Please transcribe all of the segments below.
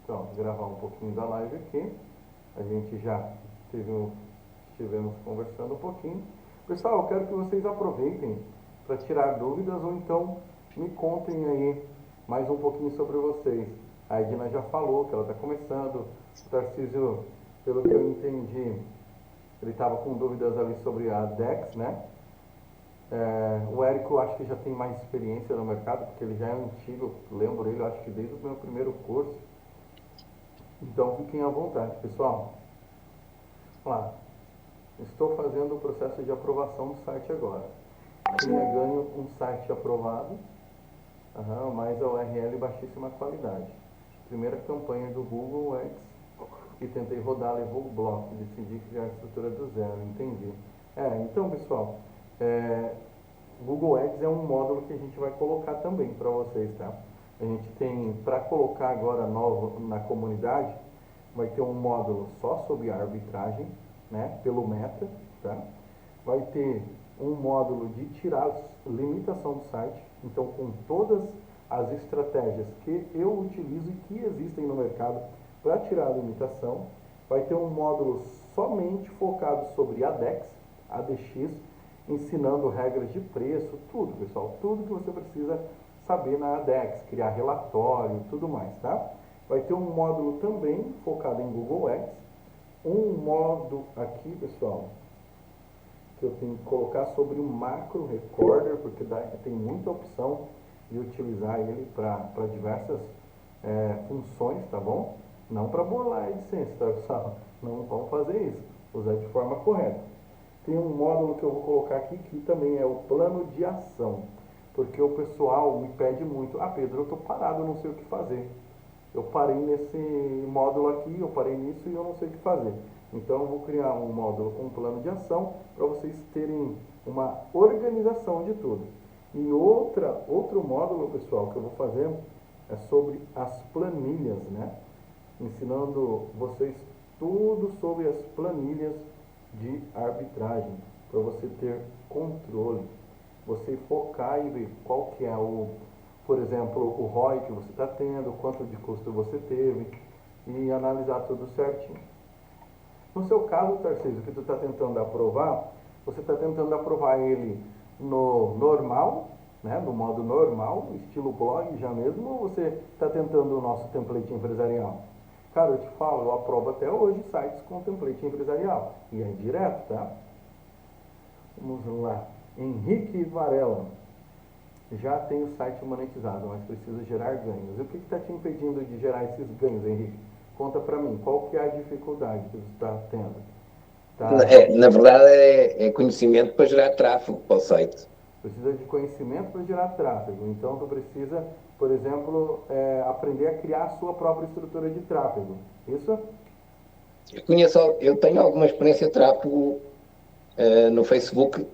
Então, gravar um pouquinho da live aqui. A gente já estivemos conversando um pouquinho. Pessoal, eu quero que vocês aproveitem para tirar dúvidas ou então me contem aí mais um pouquinho sobre vocês. A Edna já falou que ela está começando. O Tarcísio, pelo que eu entendi, ele estava com dúvidas ali sobre a DEX, né? O Érico acho que já tem mais experiência no mercado, porque ele já é antigo, lembro ele, acho que desde o meu primeiro curso. Então fiquem à vontade, pessoal. Vamos lá. Estou fazendo o processo de aprovação do site agora. Tinha ganho um site aprovado, mas a URL baixíssima qualidade. Primeira campanha do Google Ads e tentei rodar, levou o bloco, decidi criar a estrutura do zero, entendi. Então pessoal, Google Ads é um módulo que a gente vai colocar também para vocês, tá? A gente tem, para colocar agora novo na comunidade, vai ter um módulo só sobre arbitragem, né, pelo Meta, tá? Vai ter um módulo de tirar a limitação do site, então com todas as estratégias que eu utilizo e que existem no mercado para tirar a limitação. Vai ter um módulo somente focado sobre ADEX, ADX, ensinando regras de preço, tudo, pessoal, tudo que você precisa saber na ADEX, criar relatório, tudo mais, tá? Vai ter um módulo também focado em Google Ads, um módulo aqui, pessoal, que eu tenho que colocar sobre o macro recorder, porque tem muita opção de utilizar ele para diversas funções, tá bom? Não para burlar a licença, tá, pessoal? Não vamos fazer isso, usar de forma correta. Tem um módulo que eu vou colocar aqui que também é o plano de ação, porque o pessoal me pede muito: Pedro, eu estou parado, eu não sei o que fazer. Eu parei nesse módulo aqui, eu parei nisso e eu não sei o que fazer. Então eu vou criar um módulo com um plano de ação para vocês terem uma organização de tudo. E outro módulo, pessoal, que eu vou fazer é sobre as planilhas, né? Ensinando vocês tudo sobre as planilhas de arbitragem, para você ter controle, você focar e ver qual que é por exemplo, o ROI que você está tendo, quanto de custo você teve, e analisar tudo certinho. No seu caso, Tarcísio, que tu está tentando aprovar, você está tentando aprovar ele no normal, né, no modo normal, estilo blog já mesmo, ou você está tentando o nosso template empresarial? Cara, eu te falo, eu aprovo até hoje sites com template empresarial, e é direto, tá? Vamos lá. Henrique Varela. Já tem o site monetizado, mas precisa gerar ganhos. E o que está te impedindo de gerar esses ganhos, Henrique? Conta para mim, qual que é a dificuldade que você está tendo? Na verdade, é conhecimento para gerar tráfego para o site. Precisa de conhecimento para gerar tráfego. Então, tu precisa, por exemplo, aprender a criar a sua própria estrutura de tráfego. Isso? Eu tenho alguma experiência de tráfego no Facebook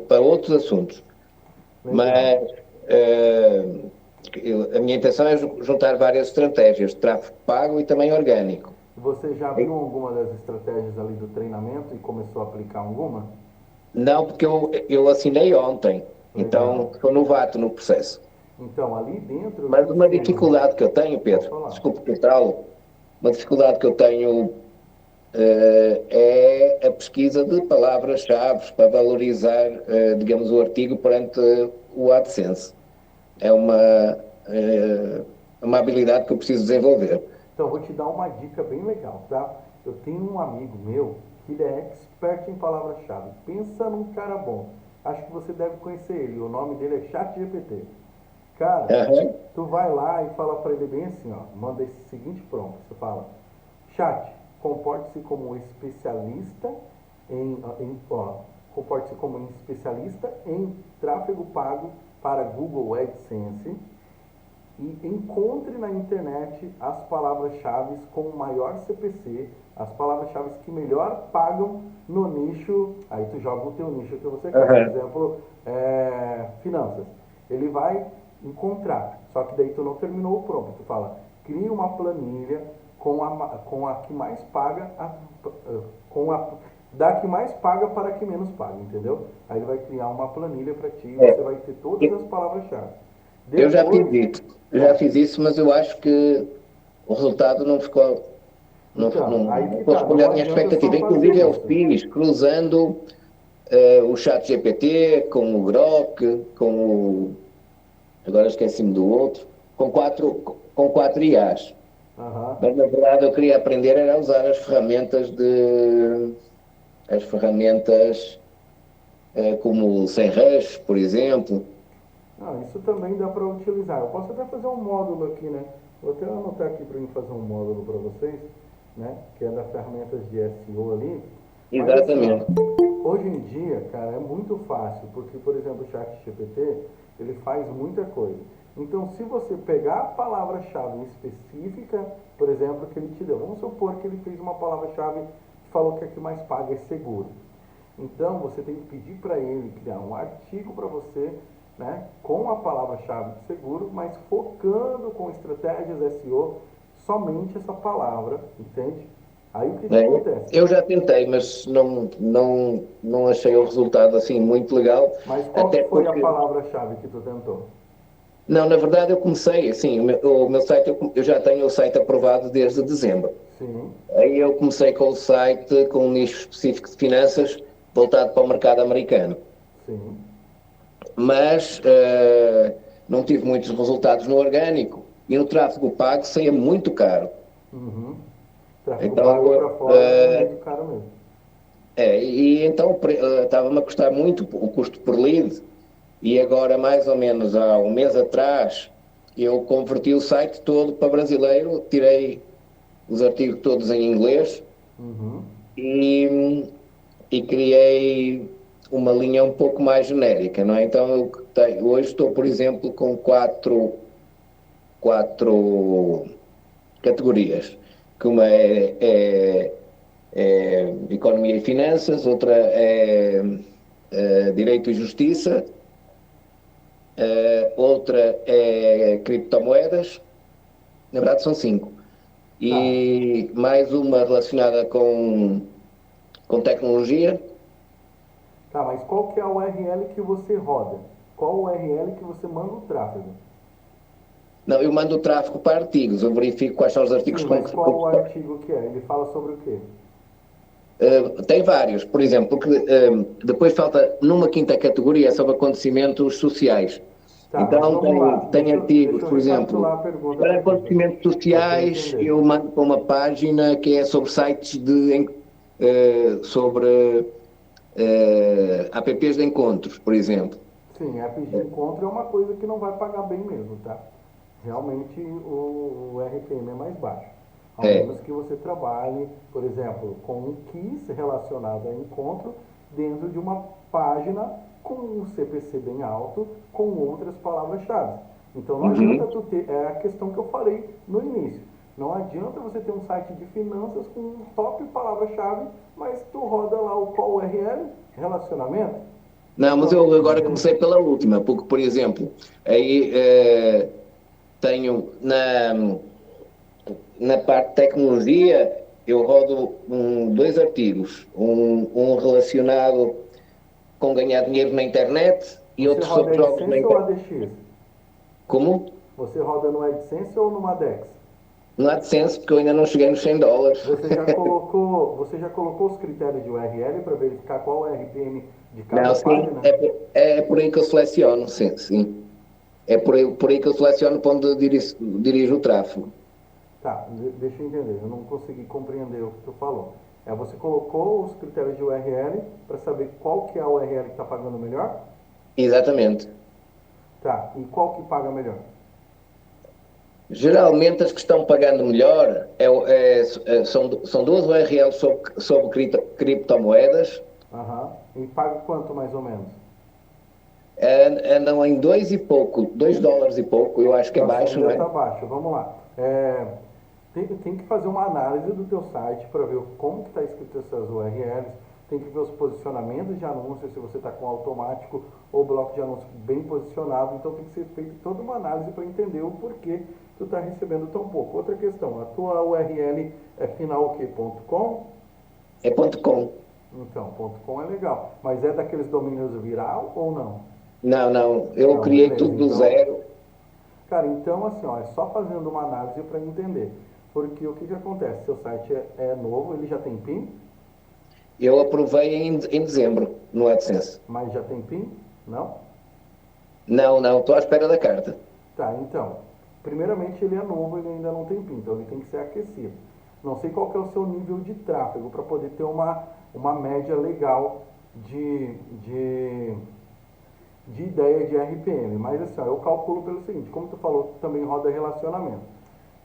para outros assuntos, Legal. mas a minha intenção é juntar várias estratégias de tráfego pago e também orgânico. Você já viu alguma das estratégias ali do treinamento e começou a aplicar alguma? Não, porque eu assinei ontem, Legal. então sou novato no processo. Então, ali dentro eu te Mas uma ensino. dificuldade que eu tenho, Pode Pedro, falar. desculpe cortá-lo, uma dificuldade que eu tenho é a pesquisa de palavras-chave para valorizar, digamos, o artigo perante o AdSense. É uma habilidade que eu preciso desenvolver. Então, eu vou te dar uma dica bem legal, tá? Eu tenho um amigo meu que ele é expert em palavra-chave. Pensa num cara bom. Acho que você deve conhecer ele. O nome dele é ChatGPT. Cara, Aham. tu vai lá e fala para ele bem assim, ó. Manda esse seguinte prompt. Você fala: Chat, comporte-se como um especialista comporte-se como um especialista em tráfego pago para Google AdSense e encontre na internet as palavras-chave com maior CPC, as palavras-chave que melhor pagam no nicho. Aí tu joga o teu nicho que você quer, por Aham. exemplo, finanças. Ele vai encontrar, só que daí tu não terminou o prompt, tu fala: cria uma planilha com a que mais paga, com a da que mais paga para a que menos paga, entendeu? Aí ele vai criar uma planilha para ti e você É. vai ter todas as palavras-chave. Eu já fiz Depois, isso, pronto. mas eu acho que o resultado não ficou, Então, aí não que tá, correspondeu não à minha adianta só expectativa. fazer Inclusive eu isso. fiz cruzando o chat GPT com o Grok, agora esqueci-me do outro, com quatro IAs. Aham. Mas na verdade eu queria aprender era a usar as ferramentas como o SEMrush, por exemplo. Não, isso também dá para utilizar. Eu posso até fazer um módulo aqui, né? Vou até anotar aqui para mim fazer um módulo para vocês, né? Que é das ferramentas de SEO ali. Mas assim, ó, Exatamente. hoje em dia, cara, é muito fácil, porque, por exemplo, o ChatGPT, ele faz muita coisa. Então, se você pegar a palavra-chave específica, por exemplo, que ele te deu, vamos supor que ele fez uma palavra-chave que falou que a que mais paga é seguro. Então, você tem que pedir para ele criar um artigo para você, né, com a palavra-chave de seguro, mas focando com estratégias SEO somente essa palavra, entende? Aí o que que Né? acontece? Eu já tentei, mas não achei o resultado assim muito legal, Mas qual até que foi a porque, palavra-chave que tu tentou? não, na verdade eu comecei, assim, o meu site, eu já tenho o site aprovado desde dezembro. Sim, Aí eu comecei com o site com um nicho específico de finanças voltado para o mercado americano. sim. Mas não tive muitos resultados no orgânico e no tráfego pago saía muito caro. Uhum. Tráfego pago Então, para fora é muito caro mesmo. e então estava-me a custar muito o custo por lead e agora, mais ou menos há um mês atrás, eu converti o site todo para brasileiro, tirei os artigos todos em inglês Uhum. e, e criei uma linha um pouco mais genérica, não é? Então, hoje estou, por exemplo, com quatro categorias, que uma é economia e finanças, outra é direito e justiça, outra é criptomoedas, na verdade são cinco, Tá, e mais uma relacionada com tecnologia. tá, mas qual que é a URL que você roda? Qual a URL que você manda o tráfego? Não, eu mando o tráfego para artigos, eu verifico quais são os artigos Sim, com mas que. qual o artigo que é? Ele fala sobre o quê? Tem vários, por exemplo, que depois falta numa quinta categoria sobre acontecimentos sociais. Tá, mas Então vamos lá. tem Deixa artigos, eu por exemplo, recapitular a pergunta para para ti, acontecimentos para você sociais, entender. eu mando para uma página que é sobre sites sobre apps de encontros, por exemplo. Sim, apps de encontro é uma coisa que não vai pagar bem mesmo, tá? Realmente o RPM é mais baixo. Ao É, menos que você trabalhe, por exemplo, com um keys relacionado a encontro dentro de uma página com um CPC bem alto, com outras palavras-chave. Então não adianta uhum. tu ter, é a questão que eu falei no início. Não adianta você ter um site de finanças com um top palavra-chave, mas tu roda lá o qual URL, relacionamento. Não, mas Então, eu agora entende? comecei pela última, porque, por exemplo, aí tenho na parte de tecnologia, eu rodo dois artigos, um relacionado com ganhar dinheiro na internet e Você outro roda sobre jogos na AdSense ou internet. ADX? Como? Você roda no AdSense ou no Madex? No AdSense, porque eu ainda não cheguei nos US$ 100. Você já colocou os critérios de URL para verificar qual é o RPM de cada Não, sim, página? é por aí que eu seleciono, sim, sim. É por aí que eu seleciono para onde dirijo o tráfego. Tá, deixa eu entender, eu não consegui compreender o que tu falou. Você colocou os critérios de URL para saber qual que é a URL que está pagando melhor? Exatamente. Tá, e qual que paga melhor? Geralmente as que estão pagando melhor são duas URLs sobre criptomoedas. Aham. E paga quanto mais ou menos? Andam em dois e pouco, US$ 2 e pouco, eu acho que é Nossa, baixo, ainda não está é? baixo. Vamos lá. Tem que fazer uma análise do teu site para ver como que está escrito essas URLs. Tem que ver os posicionamentos de anúncios, se você está com automático ou bloco de anúncio bem posicionado. Então tem que ser feita toda uma análise para entender o porquê tu está recebendo tão pouco. Outra questão, a tua URL é final o quê? .com? É .com. Então, .com é legal. Mas é daqueles domínios viral ou não? Não, não, eu Não, criei beleza. tudo do Então, zero. Cara, então assim, ó, é só fazendo uma análise para entender. Porque o que que acontece? Seu site é novo, ele já tem PIN, Eu aprovei em dezembro no AdSense. mas já tem PIN? Não? Não, não, estou à espera da carta. Tá, então, primeiramente ele é novo, ele ainda não tem PIN, então ele tem que ser aquecido. Não sei qual que é o seu nível de tráfego para poder ter uma média legal de, de, de ideia de RPM, mas assim, ó, eu calculo pelo seguinte, como tu falou, também roda relacionamento.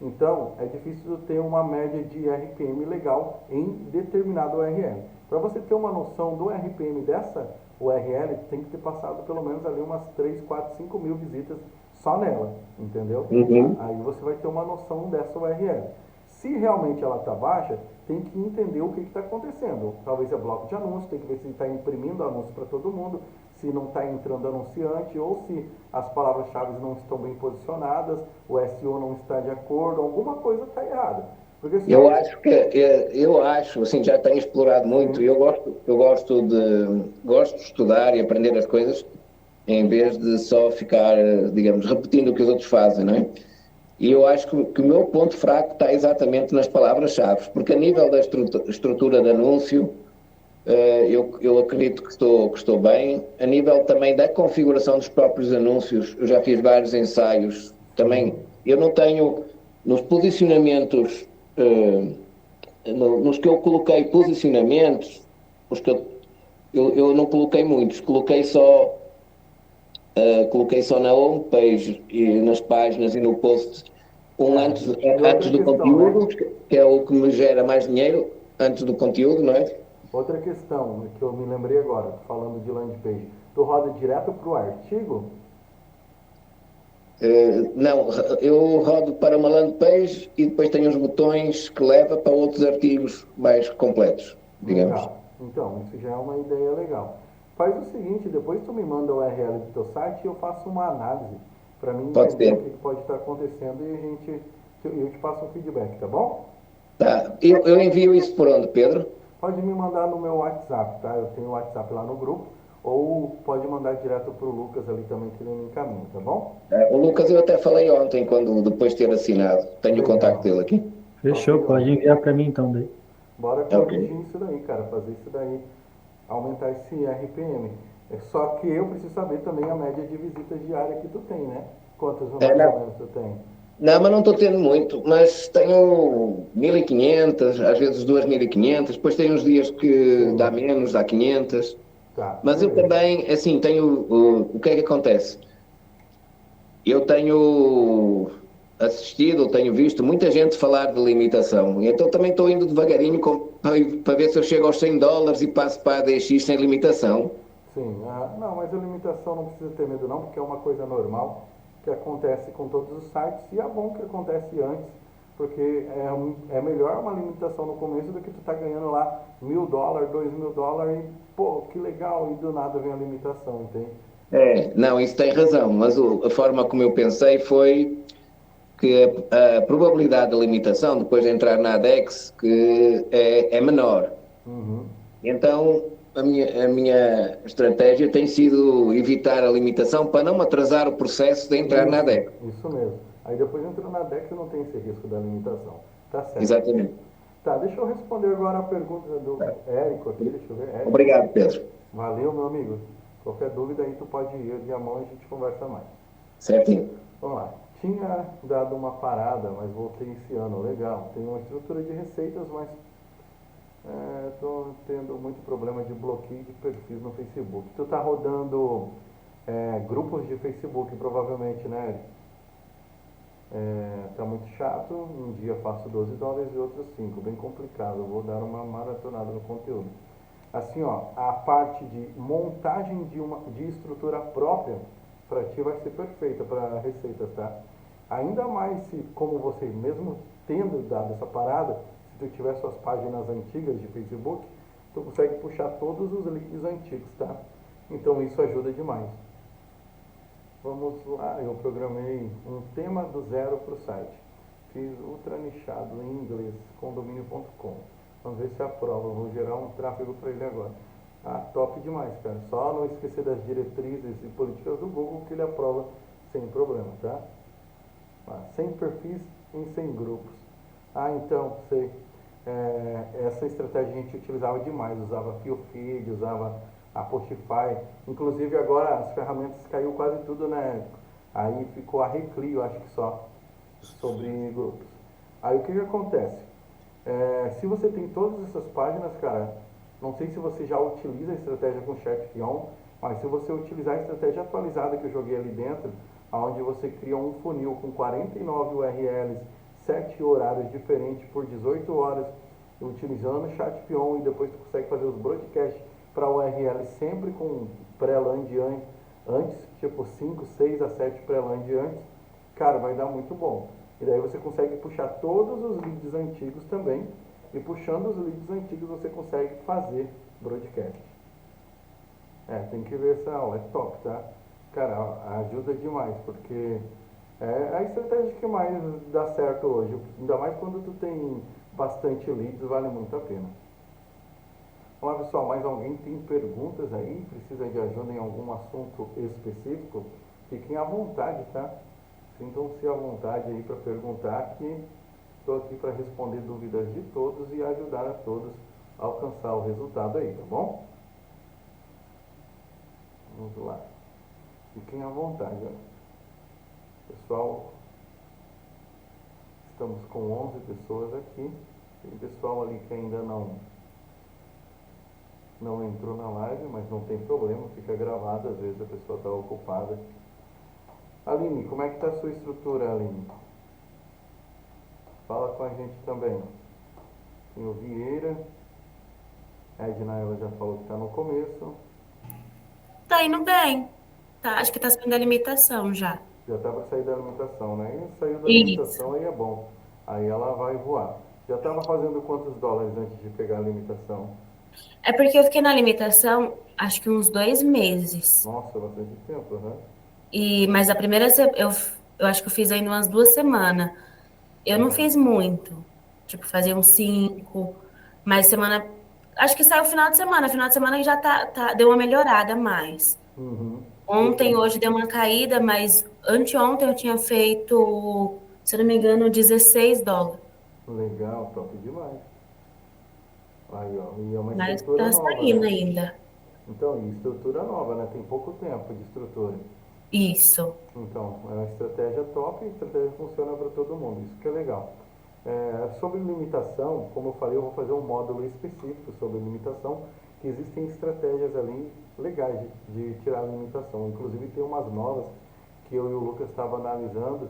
Então, é difícil ter uma média de RPM legal em determinado URL. Para você ter uma noção do RPM dessa URL, tem que ter passado pelo menos ali umas 3, 4, 5 mil visitas só nela, entendeu? Uhum. Aí você vai ter uma noção dessa URL. Se realmente ela está baixa, tem que entender o que está acontecendo. Talvez é bloco de anúncio, tem que ver se está imprimindo anúncio para todo mundo, se não está entrando anunciante, ou se as palavras-chave não estão bem posicionadas, o SEO não está de acordo, alguma coisa está errada. Porque Eu só. acho que eu acho, assim, já tenho explorado muito. Sim, Eu gosto de estudar e aprender as coisas em vez de só ficar, digamos, repetindo o que os outros fazem, não é? E eu acho que o meu ponto fraco está exatamente nas palavras-chave, porque a nível da estrutura de anúncio, eu acredito que estou bem. A nível também da configuração dos próprios anúncios, eu já fiz vários ensaios. sim. Também, eu não tenho, nos posicionamentos, nos que eu coloquei posicionamentos, os que eu não coloquei muitos, coloquei só na homepage e nas páginas e no post um É, antes, e outra antes do questão, né? conteúdo, que é o que me gera mais dinheiro, antes do conteúdo, não é? Outra questão que eu me lembrei agora, falando de landing page. Tu roda direto para o artigo? Não, eu rodo para uma landing page e depois tenho os botões que leva para outros artigos mais completos, digamos. Legal. Então, isso já é uma ideia legal. Faz o seguinte, depois tu me manda o URL do teu site e eu faço uma análise para mim Pode entender o ser. que pode estar acontecendo e eu te passo um feedback, tá bom? Tá. Eu envio isso por onde, Pedro? Pode me mandar no meu WhatsApp, tá? Eu tenho o WhatsApp lá no grupo, ou pode mandar direto pro Lucas ali também que ele me encaminha, tá bom? O Lucas eu até falei ontem, quando depois de ter assinado. Tenho o contacto Legal. dele aqui. Top Fechou, pode demais. enviar para mim então daí. Bora Ok. corrigir isso daí, cara, fazer isso daí, aumentar esse RPM. É só que eu preciso saber também a média de visitas diárias que tu tem, né? Quantas mais ou Não, menos tu tem? não, mas não estou tendo muito, mas tenho 1.500, às vezes 2.500, depois tem uns dias que dá Sim, menos, dá 500. tá, Mas eu beleza. também, assim, tenho. O que é que acontece? Eu tenho assistido, tenho visto muita gente falar de limitação, e então também estou indo devagarinho para ver se eu chego aos US$ 100 e passo para a DX sem limitação. Sim, não, mas a limitação não precisa ter medo não, porque é uma coisa normal que acontece com todos os sites e é bom que acontece antes, porque é melhor uma limitação no começo do que tu tá ganhando lá US$ 1.000, US$ 2.000 e pô, que legal, e do nada vem a limitação, entende? Não, isso tem razão, mas a forma como eu pensei foi que a probabilidade de limitação depois de entrar na ADEX que é menor. Uhum. Então, a minha estratégia tem sido evitar a limitação para não atrasar o processo de entrar na ADEX. Isso mesmo. Aí depois entrou na DEX e não tem esse risco da limitação. Tá certo. Exatamente. Tá, deixa eu responder agora a pergunta do Érico aqui, deixa eu ver, Érico. Obrigado, Pedro. Valeu, meu amigo. Qualquer dúvida aí tu pode ir de a mão e a gente conversa mais. Certinho. Vamos lá. Tinha dado uma parada, mas voltei esse ano. Legal. Tem uma estrutura de receitas, mas estou tendo muito problema de bloqueio de perfis no Facebook. Tu tá rodando grupos de Facebook, provavelmente, né, Érico? Tá muito chato. Um dia faço US$ 12 e outros 5. Bem complicado. Eu vou dar uma maratonada no conteúdo. Assim, ó, a parte de montagem de estrutura própria para ti vai ser perfeita para receitas, tá? Ainda mais se, como você mesmo tendo dado essa parada, se tu tiver suas páginas antigas de Facebook, tu consegue puxar todos os links antigos, tá? Então isso ajuda demais. Vamos lá, eu programei um tema do zero para o site. Fiz ultra nichado em inglês, condomínio.com. Vamos ver se aprova. Vou gerar um tráfego para ele agora. Top demais, cara. Só não esquecer das diretrizes e políticas do Google que ele aprova sem problema, tá? 100 perfis em 100 grupos. Ah, então, sei. Essa estratégia a gente utilizava demais, usava FioFeed, usava a Postify. Inclusive agora as ferramentas caiu quase tudo, né? Aí ficou a Reclio, acho que só, sobre grupos. Aí o que acontece? Se você tem todas essas páginas, cara, não sei se você já utiliza a estratégia com Chatpion, mas se você utilizar a estratégia atualizada que eu joguei ali dentro, onde você cria um funil com 49 URLs, 7 horários diferentes por 18 horas, utilizando o Chatpion, e depois tu consegue fazer os broadcasts para URL sempre com pré-land antes, tipo 5, 6 a 7 pré-land antes, cara, vai dar muito bom. E daí você consegue puxar todos os leads antigos também, e puxando os leads antigos você consegue fazer broadcast. Tem que ver essa aula, é top, tá? Cara, ajuda demais, porque é a estratégia que mais dá certo hoje. Ainda mais quando tu tem bastante leads, vale muito a pena. Olá pessoal, mais alguém tem perguntas aí? Precisa de ajuda em algum assunto específico? Fiquem à vontade, tá? Sintam-se à vontade aí para perguntar, que estou aqui para responder dúvidas de todos e ajudar a todos a alcançar o resultado aí, tá bom? Vamos lá. Fiquem à vontade, ó. Pessoal, estamos com 11 pessoas aqui. Tem pessoal ali que ainda não entrou na live, mas não tem problema, fica gravado, às vezes a pessoa está ocupada. Aline, como é que está a sua estrutura, Aline? Fala com a gente também. Tem o Vieira, a Edna, ela já falou que está no começo. Tá indo bem. Tá, acho que tá saindo da limitação já. Já está para sair da limitação, né? E saiu da Isso. limitação, aí é bom. Aí ela vai voar. Já estava fazendo quantos dólares antes de pegar a limitação? É porque eu fiquei na limitação, acho que uns 2 meses. Nossa, bastante tempo, né? Mas a primeira, eu acho que eu fiz ainda umas 2 semanas. Eu não Aham. fiz muito. Tipo, fazia uns 5. Mas semana. Acho que saiu final de semana. Final de semana já deu uma melhorada a mais. Uhum. Ontem, hoje deu uma caída, mas anteontem eu tinha feito, se eu não me engano, US$ 16. Legal, top demais. Aí, ó, e é uma Mas estrutura tá nova, saindo né? ainda. Então, e estrutura nova, né? Tem pouco tempo de estrutura. Isso. Então, é uma estratégia top e a estratégia funciona para todo mundo. Isso que é legal. Sobre limitação, como eu falei, eu vou fazer um módulo específico sobre limitação, que existem estratégias ali legais de tirar a limitação. Inclusive tem umas novas que eu e o Lucas estava analisando,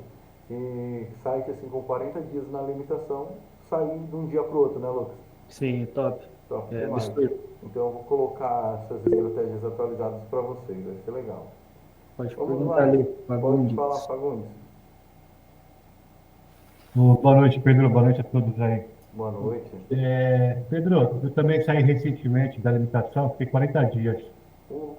e sai que assim, com 40 dias na limitação, sair de um dia para o outro, né, Lucas? Sim, top. Top É demais. absurdo. Então eu vou colocar essas estratégias atualizadas para vocês, vai ser legal. Pode Vamos perguntar lá, ali, pode falar, Fagundes. Fagundes. Boa noite, Pedro. Boa noite a todos aí. Boa noite. Pedro, eu também saí recentemente da limitação, fiquei 40 dias. Uh,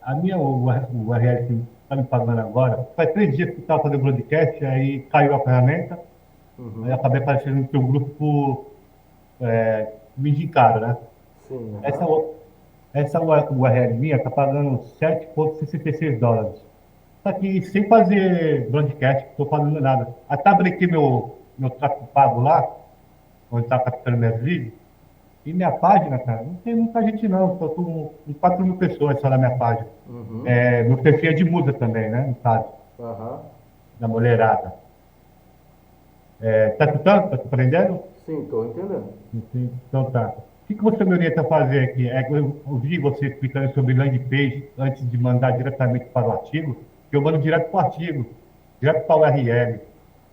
A minha URL que está me pagando agora, faz 3 dias que estava fazendo broadcast, aí caiu a ferramenta, aí uhum. acabei aparecendo no teu grupo, me indicaram, né? Sim, Essa, aham. essa URL minha está pagando US$ 7,66. Só que sem fazer broadcast, não estou fazendo nada. Até abri aqui meu tráfego pago lá, onde está captando minhas leads. E minha página, cara, não tem muita gente não, só com 4 mil pessoas só na minha página. Uhum. Meu perfil é de musa também, né, no caso, Aham. da mulherada. Tá escutando? Tá compreendendo? Sim, estou entendendo. Então tá. O que você me orienta a fazer aqui? Eu ouvi você explicando sobre landing page antes de mandar diretamente para o artigo, que eu mando direto para o artigo, direto para o URL.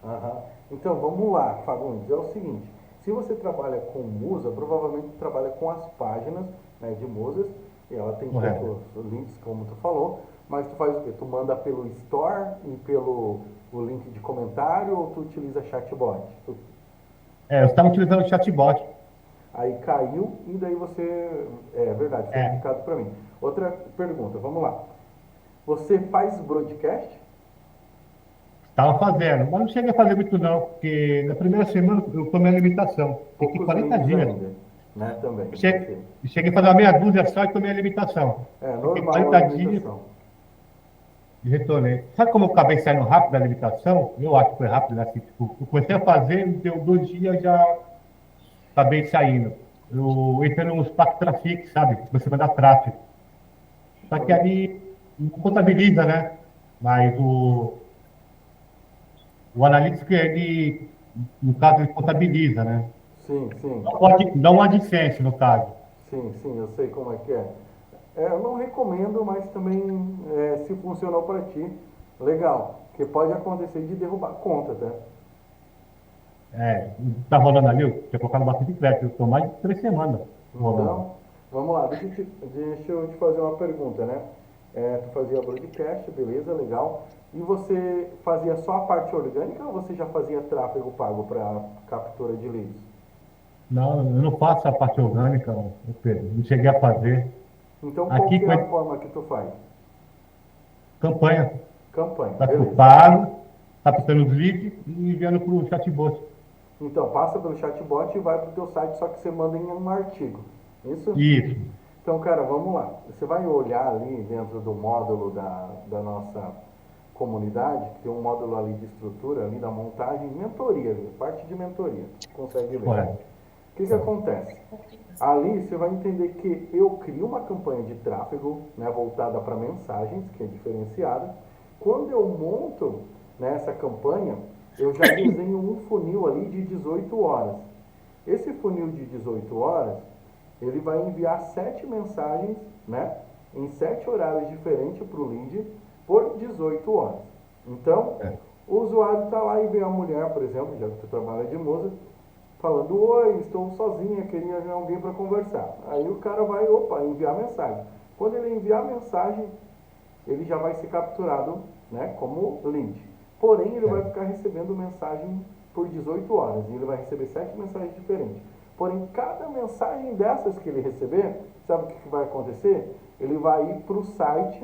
Aham. Então vamos lá, Fagundes. É o seguinte: se você trabalha com musa, provavelmente trabalha com as páginas, né, de musas, e ela tem Correto. tanto os links como tu falou, mas tu faz o quê? Tu manda pelo store e pelo o link de comentário, ou tu utiliza chatbot? Eu estava utilizando o chatbot. Aí caiu e daí você. É verdade, foi É, indicado para mim. Outra pergunta, vamos lá. Você faz broadcast? Estava fazendo, mas não cheguei a fazer muito não, porque na primeira semana eu tomei a limitação. Fiquei Poucos 40 leads dias. ainda, né? Também. Cheguei, Ok. cheguei a fazer uma meia dúzia só e tomei a limitação. É Fiquei normal a 40 dias, limitação. e retornei. Sabe como eu acabei saindo rápido da limitação? Eu acho que foi rápido, né? Assim, tipo, eu comecei a fazer, deu 2 dias, já acabei saindo. Eu entrei nos parques trafic, sabe? Você vai dar tráfego. Só que ali não contabiliza, né? Mas o analítico, ele, no caso, ele contabiliza, né? Sim, sim. Não a AdSense, no caso. Sim, sim, eu sei como é que é. Eu não recomendo, mas também se funcionou para ti, legal. Porque pode acontecer de derrubar a conta, tá? É, tá rolando ali, eu tinha colocado bastante crédito, eu estou mais de 3 semanas rolando. Então, vamos lá, deixa eu te fazer uma pergunta, né? Tu fazia broadcast, beleza, legal. E você fazia só a parte orgânica ou você já fazia tráfego pago para captura de leads? Não, eu não faço a parte orgânica, ô Pedro, não cheguei a fazer. Então, qual Aqui que é a foi forma que tu faz? campanha, Campanha, tá beleza. pago, captando os leads e enviando para o chatbot. Então, passa pelo chatbot e vai para o teu site, só que você manda em um artigo. Isso? Isso, Então, cara, vamos lá. Você vai olhar ali dentro do módulo da nossa comunidade, que tem um módulo ali de estrutura, ali da montagem, mentoria, ali, parte de mentoria. Consegue ver. correto. O que acontece? Ali você vai entender que eu crio uma campanha de tráfego, né, voltada para mensagens, que é diferenciada. Quando eu monto, né, essa campanha, eu já desenho um funil ali de 18 horas. Esse funil de 18 horas, ele vai enviar 7 mensagens, né, em 7 horários diferentes para o lead por 18 horas. Então, É. o usuário está lá e vê a mulher, por exemplo, já que tu trabalha de moça, falando: oi, estou sozinha, queria alguém para conversar. Aí o cara vai, enviar mensagem. Quando ele enviar a mensagem, ele já vai ser capturado, né, como lead. Porém, ele vai ficar recebendo mensagem por 18 horas e ele vai receber 7 mensagens diferentes. Porém, cada mensagem dessas que ele receber, sabe o que vai acontecer? Ele vai ir para o site,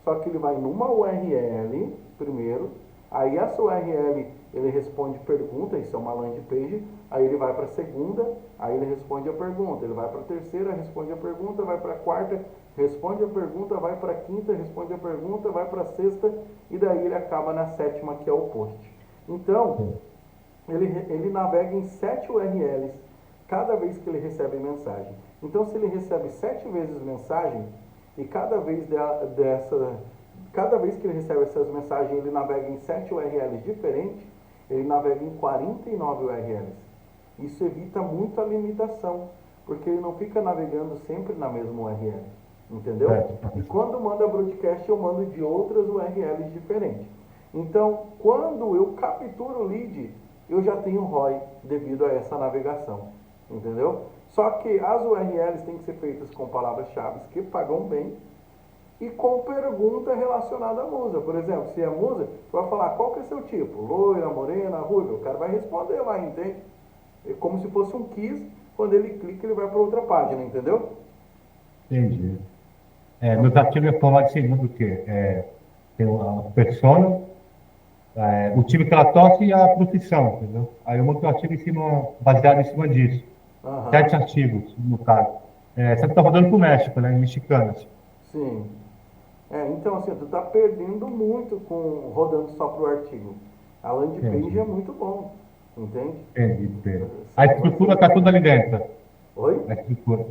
só que ele vai numa URL primeiro, aí essa URL ele responde pergunta, isso é uma landing page, aí ele vai para a segunda, aí ele responde a pergunta, ele vai para a terceira, responde a pergunta, vai para a quarta, responde a pergunta, vai para a quinta, responde a pergunta, vai para a sexta, e daí ele acaba na sétima, que é o post. Então, ele navega em 7 URLs cada vez que ele recebe mensagem. Então, se ele recebe 7 vezes mensagem, e cada vez que ele recebe essas mensagens, ele navega em 7 URLs diferentes, ele navega em 49 URLs. Isso evita muito a limitação, porque ele não fica navegando sempre na mesma URL, entendeu? E quando manda broadcast, eu mando de outras URLs diferentes. Então, quando eu capturo o lead, eu já tenho ROI devido a essa navegação, entendeu? Só que as URLs têm que ser feitas com palavras-chave que pagam bem e com pergunta relacionada à musa. Por exemplo, se é musa, você vai falar: qual que é seu tipo? Loira, morena, ruiva? O cara vai responder lá, entende? É como se fosse um quiz, quando ele clica, ele vai para outra página, entendeu? Entendi. Meus ativos é formado em segundo o quê? Tem a persona, o time que ela torce e a profissão, entendeu? Aí eu monto o artigo baseado em cima disso. Aham. 7 artigos, no caso. Você está rodando para o México, né? Em Mexicanas. Sim. Então, assim, tu tá perdendo muito rodando só pro artigo. A landing page Entendi. é muito bom, entende? Entendi, Pedro. A estrutura está tudo ali dentro. Oi?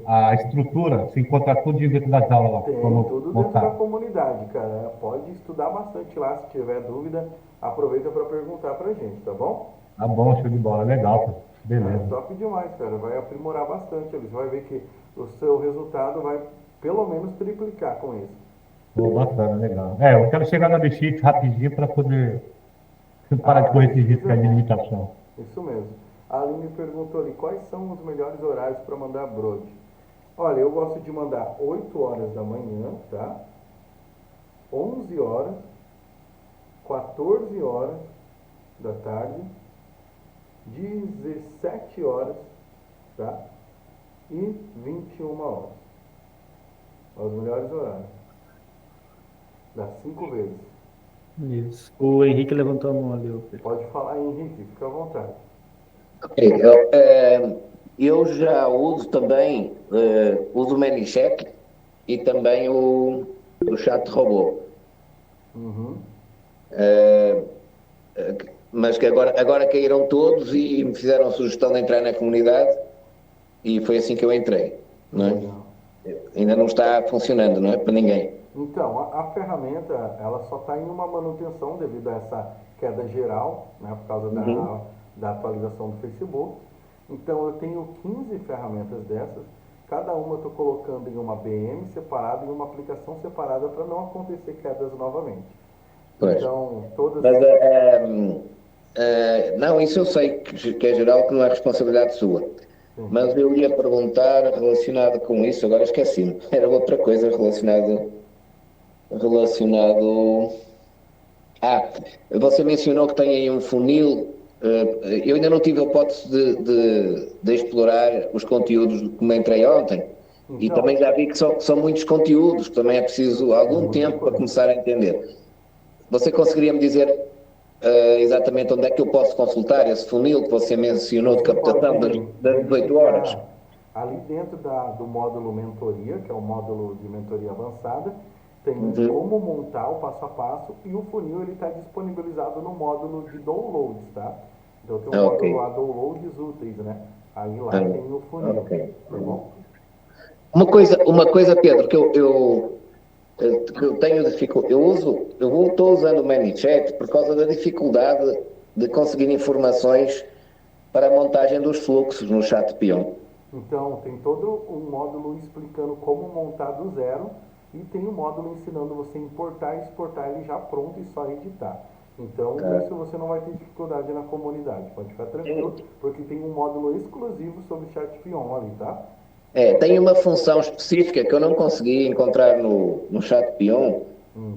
A estrutura se encontra tudo dentro das aulas lá. Tem Como tudo dentro da montar. comunidade, cara. Pode estudar bastante lá, se tiver dúvida, aproveita para perguntar pra gente, tá bom? Tá bom, show de bola. Legal, Pedro. É Beleza. top demais, cara. Vai aprimorar bastante ali. Você vai ver que o seu resultado vai pelo menos triplicar com isso. Pô, bacana, legal. Eu quero chegar na BX rapidinho para poder parar de correr esse risco aí de limitação. Isso mesmo. A Aline perguntou ali: quais são os melhores horários para mandar broad? Olha, eu gosto de mandar 8 horas da manhã, tá? 11 horas, 14 horas da tarde, 17 horas, tá? E 21 horas. Os melhores horários. Dá 5 vezes. Isso. O Henrique levantou a mão ali, ô Pedro. Pode falar, Henrique, fica à vontade. Ok, eu já uso também, uso o ManyChat e também o chat robô. Uhum. Mas que agora caíram todos e me fizeram a sugestão de entrar na comunidade e foi assim que eu entrei, não é? Legal. Ainda não está funcionando, não é? Para ninguém. Então, a ferramenta, ela só está em uma manutenção devido a essa queda geral, né, por causa Uhum. da atualização do Facebook. Então, eu tenho 15 ferramentas dessas, cada uma eu estou colocando em uma BM separada e uma aplicação separada para não acontecer quedas novamente. Pois. Então, todas. Mas, não, isso eu sei que é geral, que não é responsabilidade sua. Sim. Mas eu ia perguntar relacionado com isso, agora esqueci-me. Era outra coisa relacionado. Ah, você mencionou que tem aí um funil. Eu ainda não tive a hipótese de explorar os conteúdos que entrei ontem. E Então, também já vi que são muitos conteúdos, que também é preciso é algum muita tempo para coisa. começar a entender. Você conseguiria me dizer exatamente onde é que eu posso consultar esse funil que você mencionou de Você pode captação das 18 horas? verificar ali dentro do módulo mentoria, que é o módulo de mentoria avançada, tem Uhum. como montar o passo a passo e o funil ele está disponibilizado no módulo de downloads, tá? Então tem um Ok. módulo lá, downloads úteis, né? Aí lá Ah, tem o funil, ok. tá bom? Uma coisa, Pedro, que eu tenho dificuldade. Estou usando o ManyChat por causa da dificuldade de conseguir informações para a montagem dos fluxos no chat Peon. Então, tem todo um módulo explicando como montar do zero e tem um módulo ensinando você a importar e exportar ele já pronto e só editar. Então, isso você não vai ter dificuldade na comunidade, pode ficar tranquilo, porque tem um módulo exclusivo sobre ChatPion ali, tá? Tem uma função específica que eu não consegui encontrar no chat Peon,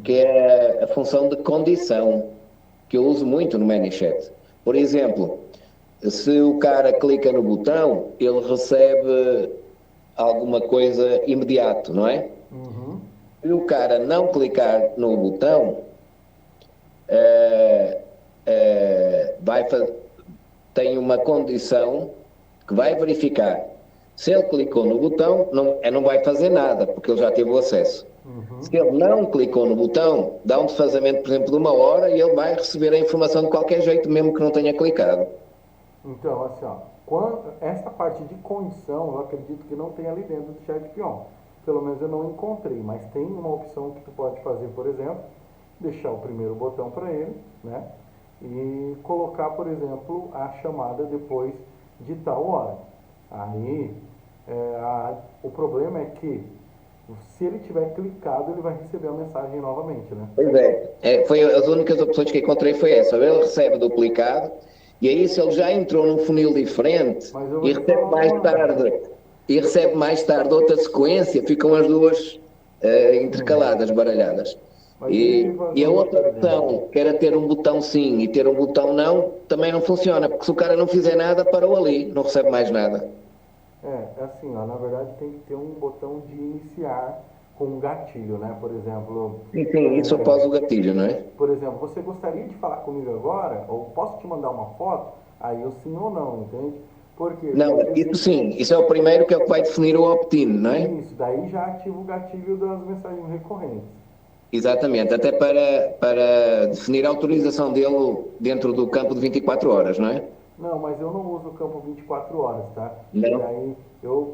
que é a função de condição, que eu uso muito no ManyChat. Por exemplo, se o cara clica no botão, ele recebe alguma coisa imediato, não é? Uhum. Se o cara não clicar no botão, eh, eh, vai fa- tem uma condição que vai verificar. Se ele clicou no botão, não vai fazer nada, porque ele já teve o acesso. Se ele não clicou no botão, dá um desfazamento, por exemplo, de 1 hora e ele vai receber a informação de qualquer jeito, mesmo que não tenha clicado. Então, assim, ó, essa parte de condição, eu acredito que não tem ali dentro do ChatPion. Pelo menos eu não encontrei, mas tem uma opção que tu pode fazer, por exemplo, deixar o primeiro botão para ele, né? E colocar, por exemplo, a chamada depois de tal hora. Aí, o problema é que se ele tiver clicado, ele vai receber a mensagem novamente, né? Pois foi as únicas opções que encontrei foi essa. Ele recebe duplicado e aí se ele já entrou num funil diferente Mas eu vou e te falar uma... recebe mais tarde outra sequência, ficam as duas Sim, intercaladas, baralhadas. mas deixa eu te E fazer a uma outra pergunta. opção, que era ter um botão sim e ter um botão não, também não funciona, porque se o cara não fizer nada, parou ali, não recebe mais nada. É assim, ó, na verdade tem que ter um botão de iniciar com um gatilho, né? Sim, isso após o gatilho, não é? Por exemplo, você gostaria de falar comigo agora? Ou posso te mandar uma foto? Aí eu sim ou não, entende? Por quê? Não, Porque isso sim, isso é o primeiro que é o que vai definir o opt-in, não é? isso, daí já ativa o gatilho das mensagens recorrentes. Exatamente, até para definir a autorização dele dentro do campo de 24 horas, não é? Não, mas eu não uso o campo 24 horas, tá? Não. Daí eu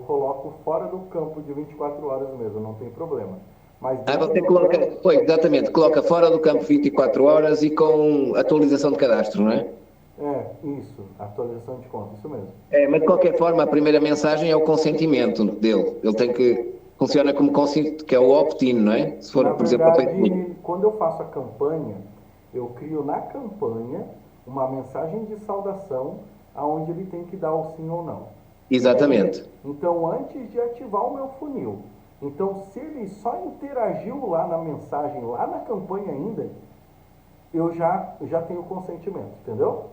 coloco fora do campo de 24 horas mesmo, não tem problema. Mas dentro Você do coloca, campo, pois, exatamente, coloca fora do campo 24 horas e com atualização de cadastro, não é? isso, atualização de conta, isso mesmo. Mas de qualquer forma, a primeira mensagem é o consentimento dele. Ele tem que, funciona como consentimento, que é o opt-in, não é? Se Na for, por exemplo, a Facebook. verdade, quando eu faço a campanha, eu crio na campanha uma mensagem de saudação aonde ele tem que dar o sim ou não. Entende? Exatamente. Então, antes de ativar o meu funil. Então, se ele só interagiu lá na mensagem, lá na campanha ainda, eu já tenho consentimento, entendeu?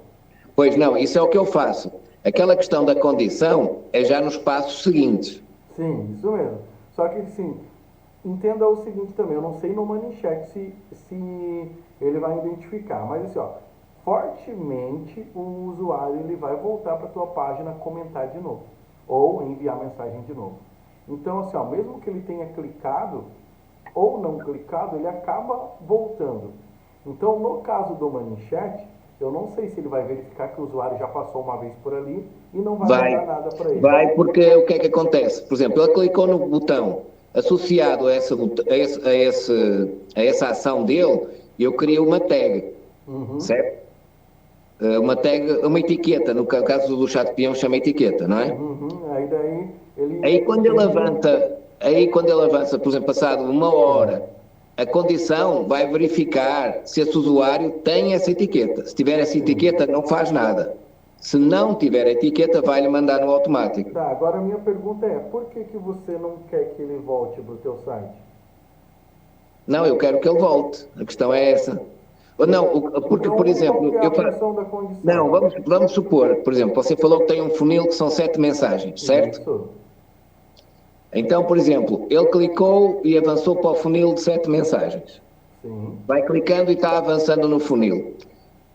Pois não, isso é o que eu faço. Aquela questão da condição é já nos passos seguintes. Sim, isso mesmo. Só que, sim, entenda o seguinte também, eu não sei no Moneycheck se ele vai identificar, mas assim, ó, fortemente o usuário ele vai voltar para a tua página comentar de novo, ou enviar mensagem de novo. Então, assim, ó, mesmo que ele tenha clicado, ou não clicado, ele acaba voltando. Então, no caso do Manichat, eu não sei se ele vai verificar que o usuário já passou uma vez por ali e não vai mandar nada para ele. Vai, porque o que é que acontece? Por exemplo, ele clicou no botão associado a essa ação dele, eu criei uma tag, certo? Uma tag, uma etiqueta, no caso do chat peão chama etiqueta, não é? Aí daí ele... Aí quando ele avança, por exemplo, passado uma hora, a condição vai verificar se esse usuário tem essa etiqueta. Se tiver essa etiqueta, não faz nada. Se não tiver a etiqueta, vai-lhe mandar no automático. Tá, agora a minha pergunta é, por que que você não quer que ele volte para o teu site? Não, eu quero que ele volte. A questão é essa. Ou não, porque, Então, por exemplo, qual que é a eu faço... função da condição? Não, vamos supor, por exemplo, você falou que tem um funil que são 7 mensagens, certo? Isso. Então, por exemplo, ele clicou e avançou para o funil de 7 mensagens. Sim, Vai clicando e está avançando no funil.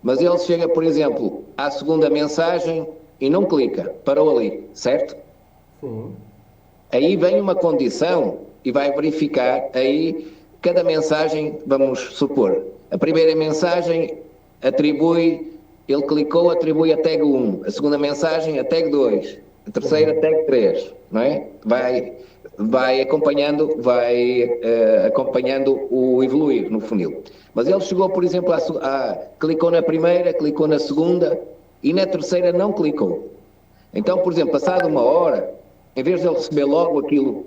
Mas ele chega, por exemplo, à segunda mensagem e não clica, parou ali, certo? sim. Aí vem uma condição e vai verificar aí cada mensagem, vamos supor, a primeira mensagem ele clicou, atribui a tag 1, a segunda mensagem a tag 2, a terceira a tag 3, não é? Vai acompanhando o evoluir no funil. Mas ele chegou, por exemplo, clicou na primeira, clicou na segunda e na terceira não clicou. Então, por exemplo, passado uma hora, em vez de ele receber logo aquilo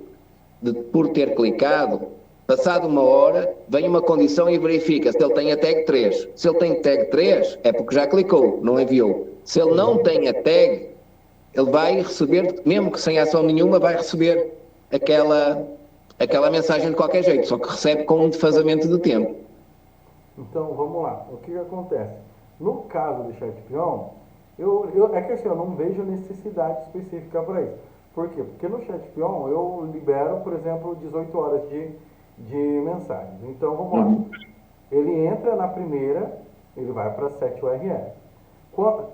por ter clicado, passado uma hora, vem uma condição e verifica se ele tem a tag 3. Se ele tem tag 3, é porque já clicou, não enviou. Se ele não tem a tag, ele vai receber, mesmo que sem ação nenhuma, vai receber aquela mensagem de qualquer jeito, só que recebe com um desfazamento de tempo. Então, vamos lá. O que acontece? No caso do chat peão, é que assim, eu não vejo necessidade específica para isso. Por quê? Porque no chat peão eu libero, por exemplo, 18 horas de mensagens. Então, vamos lá. Ele entra na primeira, ele vai para 7 URL.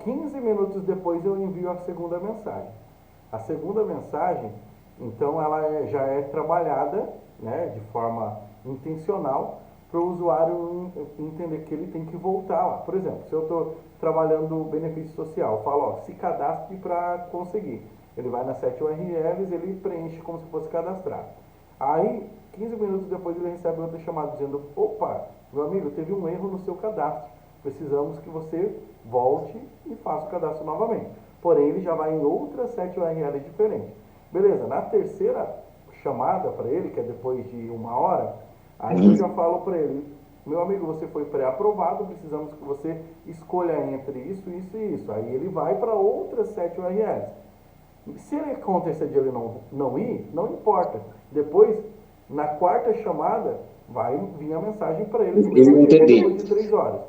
15 minutos depois eu envio a segunda mensagem. A segunda mensagem, então, ela já é trabalhada, né, de forma intencional para o usuário entender que ele tem que voltar lá. Por exemplo, se eu estou trabalhando benefício social, eu falo, ó, se cadastre para conseguir. Ele vai nas 7 URLs, ele preenche como se fosse cadastrar. Aí, 15 minutos depois, ele recebe outra chamada dizendo, opa, meu amigo, teve um erro no seu cadastro. Precisamos que você volte e faça o cadastro novamente. Porém, ele já vai em outras 7 URLs diferentes. Beleza, na terceira chamada para ele, que é depois de uma hora, aí eu já falo para ele, meu amigo, você foi pré-aprovado, precisamos que você escolha entre isso, isso e isso. Aí ele vai para outras 7 URLs. Se ele acontecer de ele não ir, não importa. Depois, na quarta chamada, vai vir a mensagem para ele. Eu entendi. Depois de 3 horas.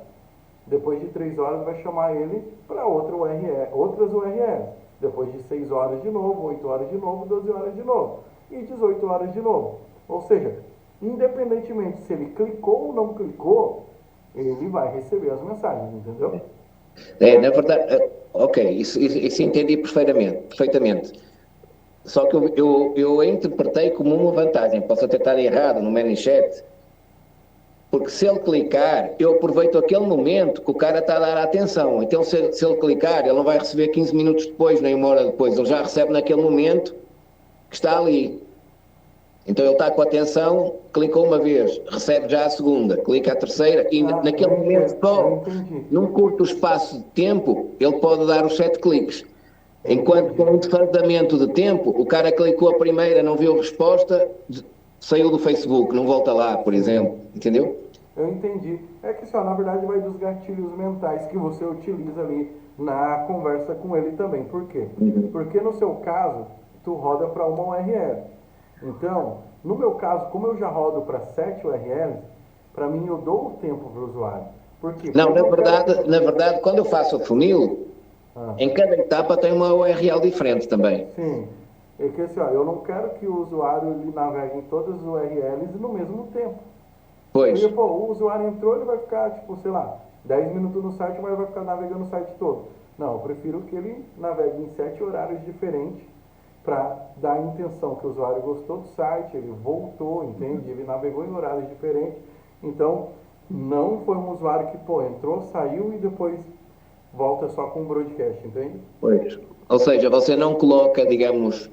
Depois de 3 horas, vai chamar ele para outras URLs. Depois de 6 horas de novo, 8 horas de novo, 12 horas de novo. E 18 horas de novo. Ou seja, independentemente se ele clicou ou não clicou, ele vai receber as mensagens, entendeu? Na verdade, ok, isso entendi perfeitamente. Só que eu interpretei como uma vantagem, posso até estar errado no ManyChat, porque se ele clicar, eu aproveito aquele momento que o cara está a dar atenção. Então, se ele clicar, ele não vai receber 15 minutos depois, nem uma hora depois, ele já recebe naquele momento que está ali. Então, ele está com atenção, clicou uma vez, recebe já a segunda, clica a terceira, e naquele momento só, num curto espaço de tempo, ele pode dar os 7 cliques. Enquanto com um desfazamento de tempo, o cara clicou a primeira, não viu resposta, saiu do Facebook, não volta lá, por exemplo, entendeu? Eu entendi. É que só, na verdade, vai dos gatilhos mentais que você utiliza ali na conversa com ele também. Por quê? Porque no seu caso, tu roda para uma URL. Então, no meu caso, como eu já rodo para 7 URLs, para mim eu dou o tempo para o usuário. Por quê? Não, na verdade, quando eu faço o funil, em cada etapa tem uma URL diferente também. Sim. É que assim, ó, eu não quero que o usuário ele navegue em todas as URLs no mesmo tempo. Pois. Porque, pô, o usuário entrou, ele vai ficar, tipo, sei lá, 10 minutos no site, mas vai ficar navegando o site todo. Não, eu prefiro que ele navegue em 7 horários diferentes, para dar a intenção que o usuário gostou do site, ele voltou, entende? Ele navegou em horários diferentes. Então, não foi um usuário que, pô, entrou, saiu e depois volta só com o broadcast, entende? Pois. Ou seja, você não coloca, digamos,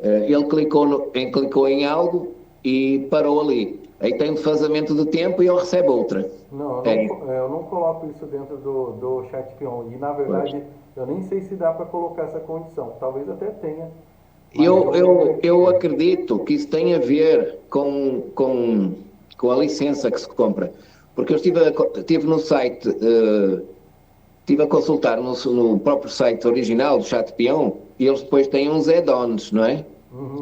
ele clicou em algo e parou ali. Aí tem um desfazamento de tempo e ele recebe outra. Não, É. eu não coloco isso dentro do chat peon. E na verdade, eu nem sei se dá para colocar essa condição. Talvez até tenha. Mas Eu acredito que isso tem a ver com a licença que se compra. Porque eu estive no site, estive a consultar no próprio site original do Chat Peão e eles depois têm uns add-ons, não é?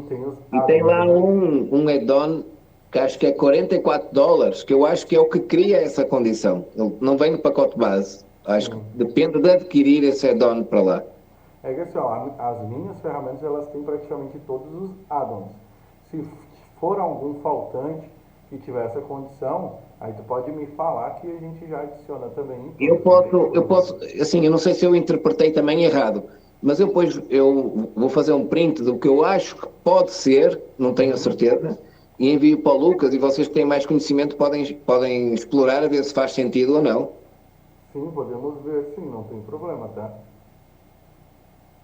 Tem os E tem lá add-ons, né? um add-on que acho que é $44, que eu acho que é o que cria essa condição. Ele não vem no pacote base. Acho que depende de adquirir esse add-on para lá. É que assim, ó, as minhas ferramentas elas têm praticamente todos os add-ons. Se for algum faltante que tiver essa condição, aí tu pode me falar que a gente já adiciona também. Eu posso, assim, eu não sei se eu interpretei também errado, mas eu vou fazer um print do que eu acho que pode ser, não tenho a certeza, e envio para o Lucas e vocês que têm mais conhecimento podem explorar a ver se faz sentido ou não. Sim, podemos ver sim, não tem problema, tá?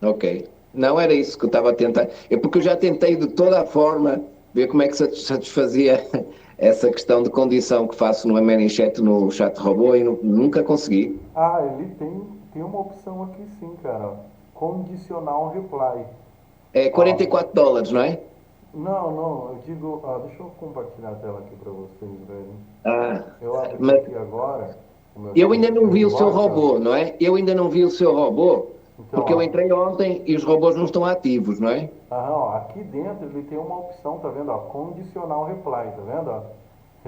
Ok. Não era isso que eu estava a tentar. É porque eu já tentei de toda a forma ver como é que satisfazia essa questão de condição que faço no ManyChat, no chat robô, e nunca consegui. Ah, ele tem uma opção aqui sim, cara. Ó. Condicional reply. É $44, não é? Não, eu digo. Deixa eu compartilhar a tela aqui para vocês, velho. Ah, Eu abri mas aqui agora. O meu eu ainda não vi o seu chatbot, ó. robô, não é? Eu ainda não vi o seu robô, Então, porque eu ó. entrei ontem e os robôs não estão ativos, não é? Ó, aqui dentro ele tem uma opção, tá vendo? Ó, condicional reply, tá vendo? Ó?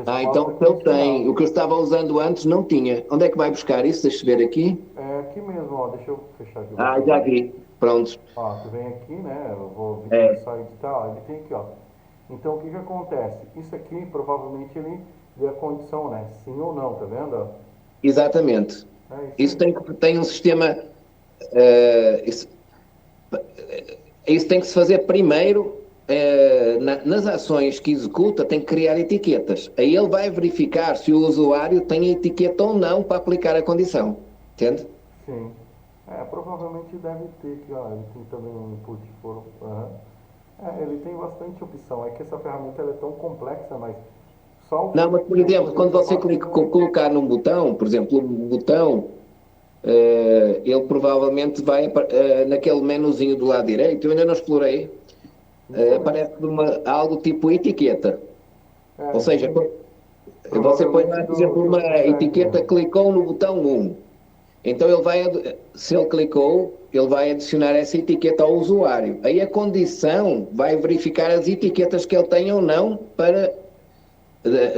Ah, Resposta então ele condicional. tem. O que eu estava usando antes não tinha. Onde é que vai buscar isso? Deixa eu ver aqui. É aqui mesmo, ó. Deixa eu fechar aqui. Ah, já vi. Pronto. Ó, tu vem aqui, né? Eu vou É. só editar, ó. Ele tem aqui, ó. Então o que que acontece? Isso aqui provavelmente ele vê a condição, né? Sim ou não, tá vendo? Ó? Exatamente. É Isso isso aí. tem um sistema. eh, isso, isso tem que se fazer primeiro. Nas ações que executa, tem que criar etiquetas. Aí ele vai verificar se o usuário tem a etiqueta ou não para aplicar a condição. Entende? Sim. Provavelmente deve ter aqui, ó. Ele tem também um input for. Ele tem bastante opção. É que essa ferramenta ela é tão complexa, mas só o Não, mas por exemplo, quando você colocar num botão, por exemplo, um botão, ele provavelmente vai naquele menuzinho do lado direito, eu ainda não explorei, aparece algo tipo etiqueta. Ou seja, você põe lá, por exemplo, uma etiqueta, clicou no botão 1. Então se ele clicou, ele vai adicionar essa etiqueta ao usuário. Aí a condição vai verificar as etiquetas que ele tem ou não para.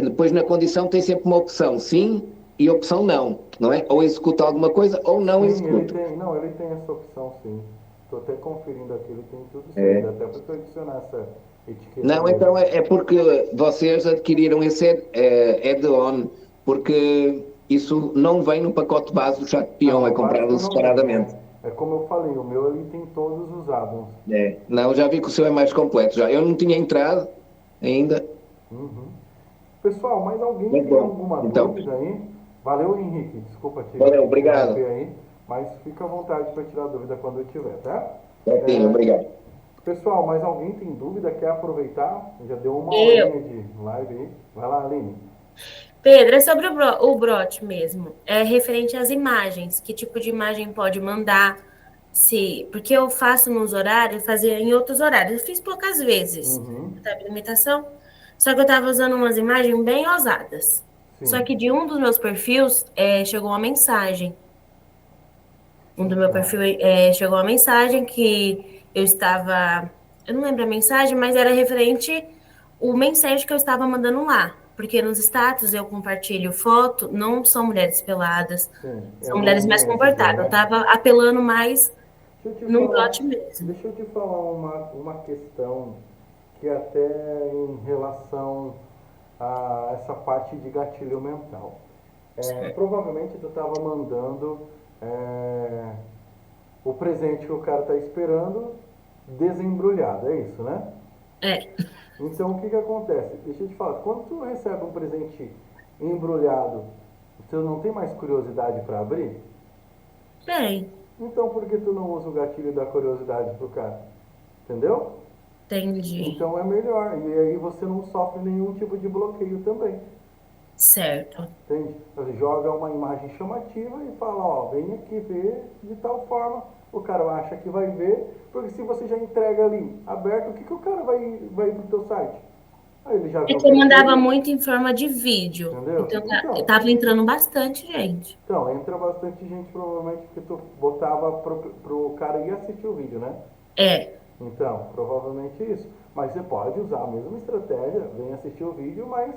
Depois na condição tem sempre uma opção sim e opção não, não é? Ou executa alguma coisa ou não Sim, executa. ele tem essa opção sim. Estou até conferindo aqui, ele tem tudo isso É. aí, até para adicionar essa etiqueta. Não, mesmo. então é porque vocês adquiriram esse add-on, porque isso não vem no pacote base do Chat Peão, Não, é o básico comprado não separadamente. vem, é como eu falei, o meu ele tem todos os addons. É. Não, já vi que o seu é mais completo já. Eu não tinha entrado ainda. Uhum. Pessoal, mais alguém Muito tem bom. alguma Então, dúvida aí? Valeu, Henrique. Desculpa te valeu, obrigado. interromper aí, mas fica à vontade para tirar dúvida quando eu tiver, tá? Certinho, obrigado. Pessoal, mais alguém tem dúvida? Quer aproveitar? Já deu uma Eu. horinha de live aí. Vai lá, Aline. Pedro, é sobre o Brot mesmo. É referente às imagens. Que tipo de imagem pode mandar? Porque eu faço nos horários, fazia em outros horários. Eu fiz poucas vezes, Uhum. sabe, limitação. Só que eu estava usando umas imagens bem ousadas. Só Sim, que de um dos meus perfis chegou uma mensagem. Um do sim. meu perfil chegou uma mensagem que eu estava. Eu não lembro a mensagem, mas era referente o mensagem que eu estava mandando lá. Porque nos status eu compartilho foto, não são mulheres peladas, Sim, é são mulheres mais no Messenger, comportadas. Eu né? estava apelando mais Deixa eu te num falar, bot mesmo. deixa eu te falar uma questão que até em relação a essa parte de gatilho mental. Provavelmente tu estava mandando o presente que o cara está esperando desembrulhado, é isso, né? É, Então, o que que acontece? Deixa eu te falar, quando tu recebe um presente embrulhado, tu não tem mais curiosidade para abrir? bem, Então, por que tu não usa o gatilho da curiosidade pro cara? Entendeu? entendi. Então é melhor. E aí você não sofre nenhum tipo de bloqueio também. Certo. Entende? Você joga uma imagem chamativa e fala, ó, vem aqui ver de tal forma. O cara acha que vai ver, porque se você já entrega ali aberto, o que, que o cara vai pro teu site? Aí ele já É viu que eu que mandava aquilo, muito em forma de vídeo. entendeu? Então, Então, tava entrando bastante gente. então, entra bastante gente provavelmente porque tu botava pro cara ir assistir o vídeo, né? É, Então, provavelmente isso. Mas você pode usar a mesma estratégia, vem assistir o vídeo, mas,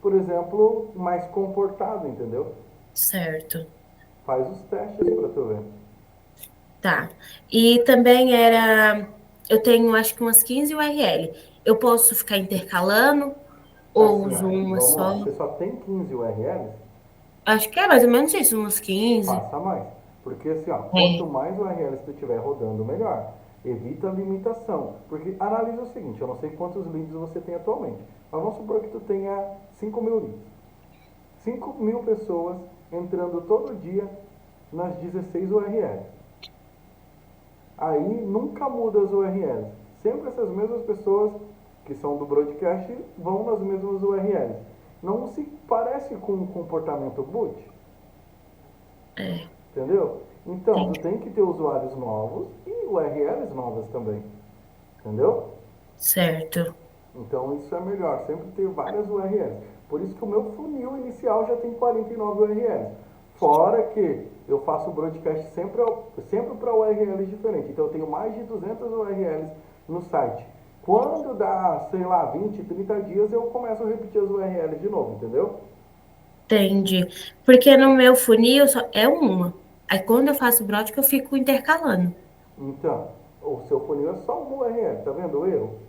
por exemplo, mais comportado, entendeu? certo. Faz os testes para tu ver. Tá. E também eu tenho acho que umas 15 URL. Eu posso ficar intercalando ou Assim, ó, uso uma vamos lá. só? Você só tem 15 URLs, Acho que é mais ou menos isso, uns 15. faça mais. Porque assim, ó, quanto É, mais URLs tu tiver rodando, melhor. Evita a limitação. Porque analisa o seguinte, eu não sei quantos leads você tem atualmente, mas vamos supor que tu tenha 5.000 leads. 5.000 pessoas entrando todo dia nas 16 URLs. Aí nunca muda as URLs. Sempre essas mesmas pessoas que são do broadcast vão nas mesmas URLs. Não se parece com um comportamento boot, é, entendeu? Então, tu entendi. tem que ter usuários novos e URLs novas também, entendeu? Certo. Então isso é melhor, sempre ter várias URLs. Por isso que o meu funil inicial já tem 49 URLs. Fora que eu faço o broadcast sempre para URLs diferentes. Então eu tenho mais de 200 URLs no site. Quando dá, sei lá, 20, 30 dias, eu começo a repetir as URLs de novo, entendeu? Entendi. Porque no meu funil só é uma. Aí quando eu faço brótica, eu fico intercalando. Então, o seu funil é só uma URL, tá vendo o erro?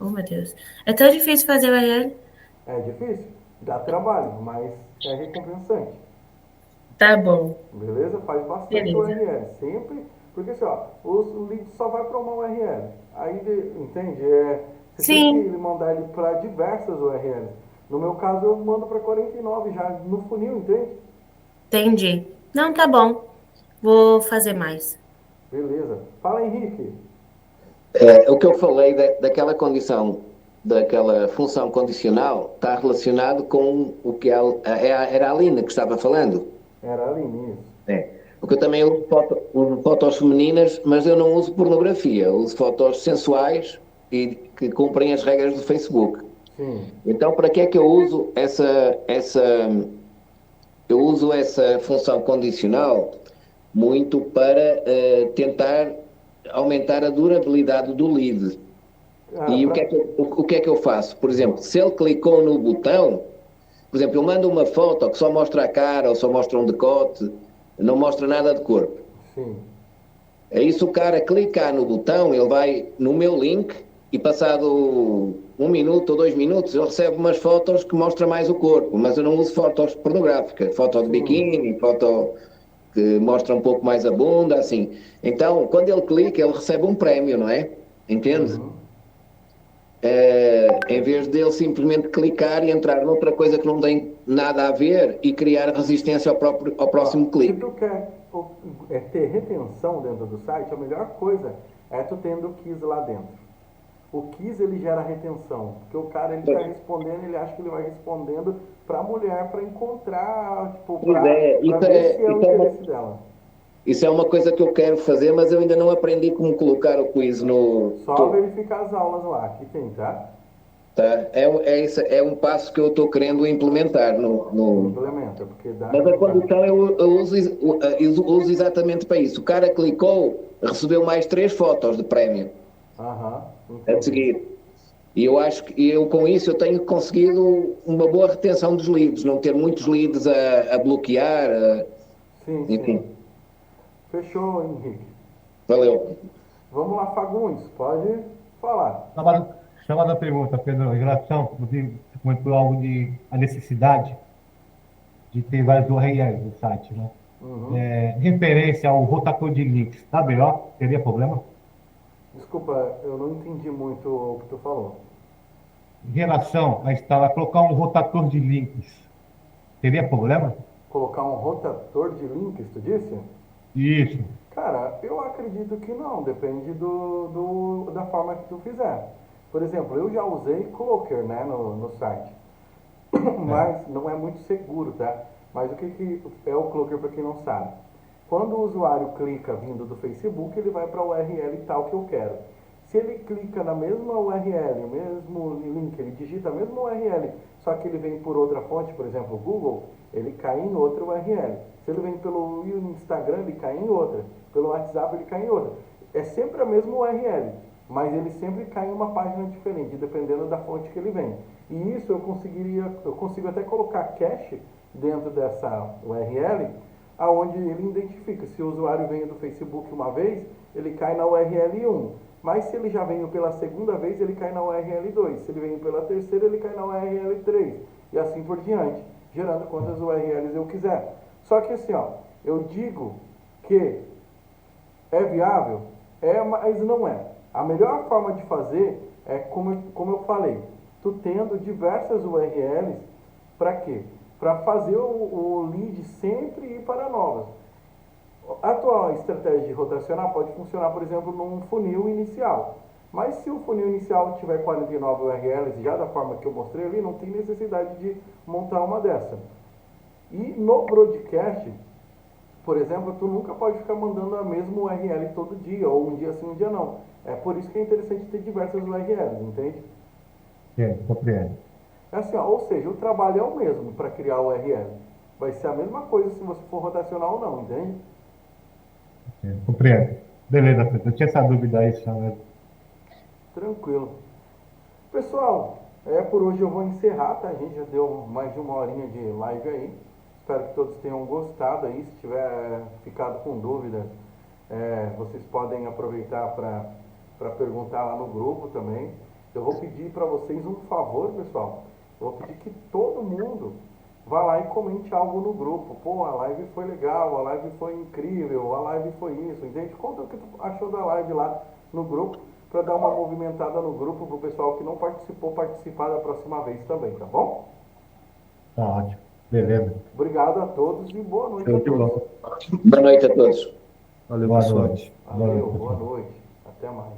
Oh, meu Deus. É tão difícil fazer URL. É difícil, dá trabalho, mas é recompensante. Tá bom. Beleza? Faz bastante Beleza. URL. Sempre. Porque assim, ó, o link só vai para uma URL. Aí, entende? Você tem que Sim, mandar ele para diversas URLs. No meu caso, eu mando para 49 já no funil, entende? entendi. Não, tá bom. Vou fazer mais. Beleza. Fala, Henrique. O que eu falei daquela condição, daquela função condicional, está relacionado com o que era a Alina que estava falando. Era ali nisso. É. Porque eu também uso fotos femininas, mas eu não uso pornografia, eu uso fotos sensuais e que cumprem as regras do Facebook. Sim. Então, para que é que eu uso eu uso essa função condicional muito para tentar aumentar a durabilidade do lead. Cara, E pra... o que é que eu faço? Por exemplo, se ele clicou no botão, por exemplo, eu mando uma foto que só mostra a cara ou só mostra um decote, não mostra nada de corpo. Sim. Aí se o cara clicar no botão, ele vai no meu link e passado 1 minuto ou 2 minutos ele recebe umas fotos que mostram mais o corpo, mas eu não uso fotos pornográficas, foto de Sim. biquíni, foto que mostra um pouco mais a bunda, assim. Então, quando ele clica, ele recebe um prémio, não é? Entende? Uhum. Em vez dele simplesmente clicar e entrar noutra coisa que não tem nada a ver e criar resistência ao Ó, próximo se clique. tu quer ter retenção dentro do site, a melhor coisa é tu tendo o quiz lá dentro. O quiz ele gera retenção, porque o cara ele tá respondendo, ele acha que ele vai respondendo pra mulher para encontrar, tipo, Pois pra, é, pra ver se é o interesse dela. isso é uma coisa que eu quero fazer, mas eu ainda não aprendi como colocar o quiz no. Só verificar as aulas lá, aqui tem, tá? Tá? É um passo que eu estou querendo implementar no. Implementa, porque dá Mas a resultado. condição eu uso exatamente para isso. O cara clicou, recebeu mais 3 fotos de prémio Aham, a entendi. seguir. E eu acho que eu com isso eu tenho conseguido uma boa retenção dos leads, não ter muitos leads a bloquear, Sim, sim. enfim, Fechou, Henrique. valeu. Vamos lá, Fagundes, pode falar. Chamada pergunta, Pedro, em relação, você comentou algo de a necessidade de ter vários URLs no site, né? Uhum. Referência ao rotador de links, tá melhor? Teria problema? Desculpa, eu não entendi muito o que tu falou. Em relação a instalar, colocar um rotator de links, teria problema? Colocar um rotator de links, tu disse? Isso. Cara, eu acredito que não, depende da forma que tu fizer. Por exemplo, eu já usei Cloaker, né, no site, É. mas não é muito seguro, tá? Mas o que, que é o Cloaker para quem não sabe? Quando o usuário clica vindo do Facebook, ele vai para a URL tal que eu quero. Se ele clica na mesma URL, o mesmo link, ele digita a mesma URL, só que ele vem por outra fonte, por exemplo, o Google, ele cai em outra URL. Se ele vem pelo Instagram, ele cai em outra. Pelo WhatsApp, ele cai em outra. É sempre a mesma URL, mas ele sempre cai em uma página diferente, dependendo da fonte que ele vem. E isso eu consigo até colocar cache dentro dessa URL, aonde ele identifica. Se o usuário veio do Facebook uma vez, ele cai na URL 1. Mas se ele já veio pela segunda vez, ele cai na URL 2. Se ele veio pela terceira, ele cai na URL 3. E assim por diante, gerando quantas URLs eu quiser. Só que assim, ó, eu digo que é viável? É, mas não é. A melhor forma de fazer é como eu falei, tu tendo diversas URLs, para quê? Para fazer o lead sempre ir para novas. A tua estratégia de rotacionar pode funcionar, por exemplo, num funil inicial. Mas se o funil inicial tiver 49 URLs, já da forma que eu mostrei ali, não tem necessidade de montar uma dessa. E no broadcast, por exemplo, tu nunca pode ficar mandando a mesma URL todo dia, ou um dia sim, um dia não. É por isso que é interessante ter diversas URLs, entende? Compreendo. É assim, ó, ou seja, o trabalho é o mesmo para criar a URL. Vai ser a mesma coisa se você for rotacionar ou não, entende? Compreendo. Beleza, Pedro. Eu tinha essa dúvida aí, só mesmo. Tranquilo. Pessoal, por hoje eu vou encerrar, tá? A gente já deu mais de uma horinha de live aí. Espero que todos tenham gostado aí. Se tiver ficado com dúvida, vocês podem aproveitar para perguntar lá no grupo também. Eu vou pedir para vocês um favor, pessoal. Eu vou pedir que todo mundo vá lá e comente algo no grupo. Pô, a live foi legal, a live foi incrível, a live foi isso, entende? Conta o que tu achou da live lá no grupo, para dar uma movimentada no grupo, para o pessoal que não participou participar da próxima vez também, tá bom? Tá ótimo. Beleza. Obrigado a todos e boa noite Show a de todos. bola. Boa noite a todos. Valeu, Boa pessoal. noite. Valeu, boa pessoal. noite. Até mais.